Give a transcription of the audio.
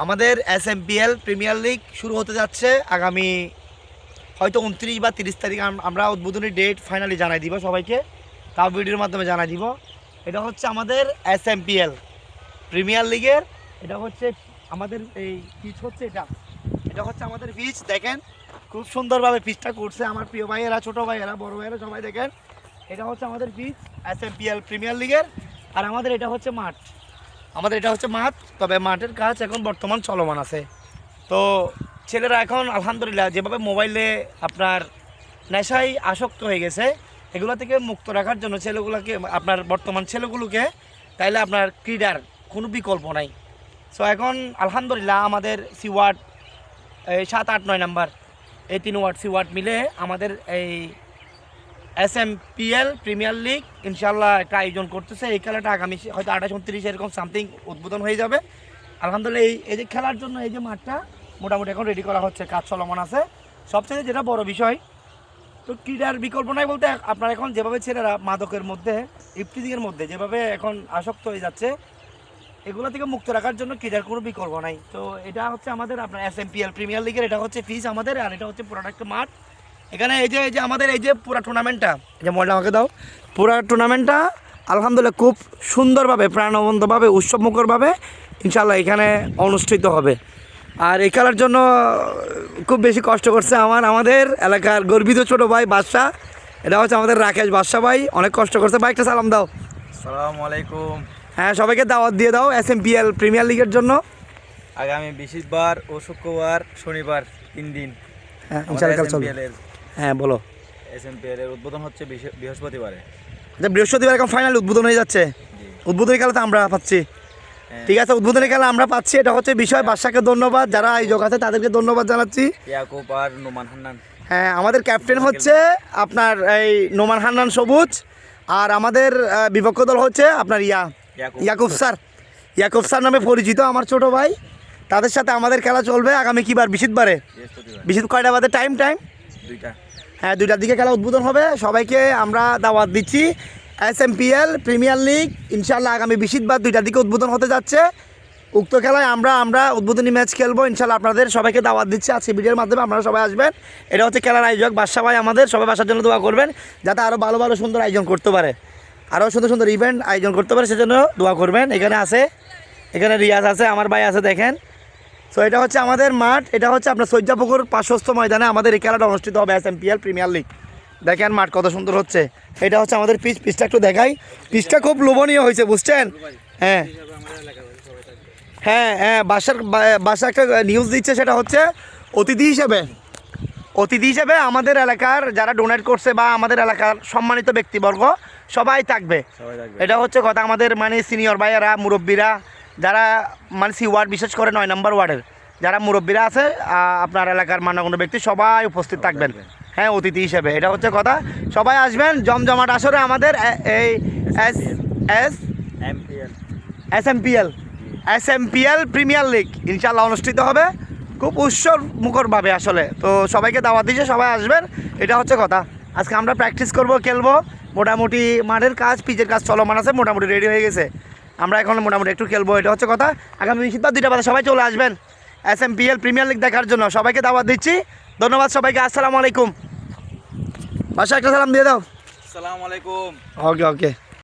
আমাদের SMPL premier league শুরু হতে যাচ্ছে আগামী হয়তো 29 বা 30 তারিখ। আমরা উদ্বোধনী ডেট ফাইনালি জানাই দিব সবাইকে, তাও ভিডিওর মাধ্যমে জানাই দিব। এটা হচ্ছে আমাদের SMPL প্রিমিয়ার লিগের, এটা হচ্ছে আমাদের এই পিচ হচ্ছে এটা হচ্ছে আমাদের পিচ। দেখেন খুব সুন্দরভাবে পিচটা করছে আমার প্রিয় ভাইয়েরা, ছোটো ভাইয়েরা, বড় ভাইয়েরা সবাই দেখেন। এটা হচ্ছে আমাদের পিচ SMPL প্রিমিয়ার লিগের। আর আমাদের এটা হচ্ছে মাঠ, তবে মাঠের কাজ এখন বর্তমান চলমান আছে। তো ছেলেরা এখন আলহামদুলিল্লাহ যেভাবে মোবাইলে আপনার নেশায় আসক্ত হয়ে গেছে, এগুলো থেকে মুক্ত রাখার জন্য বর্তমান ছেলেগুলোকে তাইলে আপনার ক্রীড়ার কোনো বিকল্প নাই। সো এখন আলহামদুলিল্লাহ আমাদের সি ওয়ার্ড 7, 8, 9 নাম্বার এই 3 ওয়ার্ড সি ওয়ার্ড মিলে আমাদের এই SMPL প্রিমিয়ার লিগ ইনশাল্লাহ একটা আয়োজন করতেছে। এই খেলাটা আগামী হয়তো 28, 29 এরকম সামথিং উদ্বোধন হয়ে যাবে আলহামদুলিল্লাহ। এই যে খেলার জন্য এই যে মাঠটা মোটামুটি এখন রেডি করা হচ্ছে, কাজ চলমান আছে। সবচেয়ে যেটা বড় বিষয়, তো ক্রীড়ার বিকল্প নাই বলতে আপনার এখন যেভাবে ছেলেরা মাদকের মধ্যে, ইফটিজিংয়ের মধ্যে যেভাবে এখন আসক্ত হয়ে যাচ্ছে, এগুলো থেকে মুক্ত রাখার জন্য ক্রীড়ার কোনো বিকল্প নাই। তো এটা হচ্ছে আমাদের আপনার SMPL প্রিমিয়ার লিগের, এটা হচ্ছে ফিজ আমাদের, আর এটা হচ্ছে পুরোটা একটা মাঠ। এখানে এই যে আমাদের এই যে পুরো টুর্নামেন্টটা, যে মডেল আমাকে দাও, পুরো টুর্নামেন্টটা আলহামদুলিল্লাহ খুব সুন্দরভাবে, প্রাণবন্তভাবে, উৎসবমুখরভাবে ইনশাল্লাহ এখানে অনুষ্ঠিত হবে। আর এই খেলার জন্য খুব বেশি কষ্ট করছে আমাদের এলাকার গর্বিত ছোটো ভাই বাদশা। এটা হচ্ছে আমাদের রাকেশ বাদশা ভাই, অনেক কষ্ট করছে। ভাই একটা সালাম দাও। আসসালামু আলাইকুম। হ্যাঁ, সবাইকে দাওয়াত দিয়ে দাও SMPL প্রিমিয়ার লিগের জন্য। আগামী বৃহস্পতিবার ও শুক্রবার, শনিবার 3 দিন হ্যাঁ ইনশাআল্লাহ চলবে। হ্যাঁ বলো। SMPL এর উদ্বোধন হচ্ছে বৃহস্পতিবারে। বৃহস্পতিবার এখন ফাইনাল উদ্বোধন হয়ে যাচ্ছে। উদ্বোধনী খেলা তো আমরা পাচ্ছি, ঠিক আছে, উদ্বোধনী খেলা আমরা পাচ্ছি, এটা হচ্ছে বিষয়। বাদশাকে ধন্যবাদ, যারা আয়োজক আছে তাদেরকে ধন্যবাদ জানাচ্ছি। ইয়াকুব আর নোমান হান্নান। হ্যাঁ, আমাদের ক্যাপ্টেন হচ্ছে আপনার এই নোমান হান্নান সবুজ, আর আমাদের বিপক্ষ দল হচ্ছে আপনার ইয়াকুব স্যার নামে পরিচিত আমার ছোট ভাই। তাদের সাথে আমাদের খেলা চলবে আগামী কিবার বৃহস্পতিবারে। কয়টা বাদে টাইম 2টা? হ্যাঁ, 2টার দিকে খেলা উদ্বোধন হবে। সবাইকে আমরা দাওয়াত দিচ্ছি। SMPL প্রিমিয়ার লিগ ইনশাল্লাহ আগামী বৃহস্পতিবার 2টার দিকে উদ্বোধন হতে যাচ্ছে। উক্ত খেলায় আমরা উদ্বোধনী ম্যাচ খেলবো ইনশাল্লাহ। আপনাদের সবাইকে দাওয়াত দিচ্ছি আজকে ভিডিওর মাধ্যমে, আপনারা সবাই আসবেন। এটা হচ্ছে খেলার আয়োজক বাদশা ভাই আমাদের, সবাই বাসার জন্য দোয়া করবেন যাতে আরও ভালো ভালো সুন্দর আয়োজন করতে পারে, আরও সুন্দর সুন্দর ইভেন্ট আয়োজন করতে পারে, সেজন্য দোয়া করবেন। এখানে রিয়াজ আছে, আমার ভাই আছে, দেখেন। সো এটা হচ্ছে আমাদের মাঠ, এটা হচ্ছে আপনার সজ্জাপুকুর পার্শ্বস্থ ময়দানে আমাদের এই খেলাটা অনুষ্ঠিত হবে SMPL প্রিমিয়ার লিগ। দেখেন মাঠ কত সুন্দর হচ্ছে। এটা হচ্ছে আমাদের পিচটা একটু দেখাই। পিচটা খুব লোভনীয় হয়েছে, বুঝছেন? হ্যাঁ হ্যাঁ হ্যাঁ, বাসা একটা নিউজ দিচ্ছে, সেটা হচ্ছে অতিথি হিসেবে আমাদের এলাকার যারা ডোনেট করছে বা আমাদের এলাকার সম্মানিত ব্যক্তিবর্গ সবাই থাকবে। এটা হচ্ছে কথা। আমাদের মানে সিনিয়র ভাইয়েরা, মুরব্বীরা, যারা মানে সি ওয়ার্ড, বিশেষ করে 9 নম্বর ওয়ার্ডের যারা মুরব্বীরা আছে, আপনার এলাকার মান্যগণ্য ব্যক্তি সবাই উপস্থিত থাকবেন, হ্যাঁ, অতিথি হিসেবে। এটা হচ্ছে কথা, সবাই আসবেন। জমজমাট আসরে আমাদের এই SMPL প্রিমিয়ার লিগ ইনশাল্লাহ অনুষ্ঠিত হবে খুব উৎসবমুখরভাবে আসলে। তো সবাইকে দাওয়াত দিচ্ছে, সবাই আসবেন, এটা হচ্ছে কথা। আজকে আমরা প্র্যাকটিস করব, খেলবো। মোটামুটি মাঠের কাজ, পিচের কাজ চলমান আছে, মোটামুটি রেডি হয়ে গেছে। আমরা এখন মোটামুটি একটু খেলবো, এটা হচ্ছে কথা। আগামী বৃহস্পতিবার 2টা বাজে সবাই চলে আসবেন SMPL প্রিমিয়ার লিগ দেখার জন্য। সবাইকে দাওয়াত দিচ্ছি, ধন্যবাদ সবাইকে। আসসালামু আলাইকুম। বাসা একটা সালাম দিয়ে দাও। আসসালামু আলাইকুম। ওকে।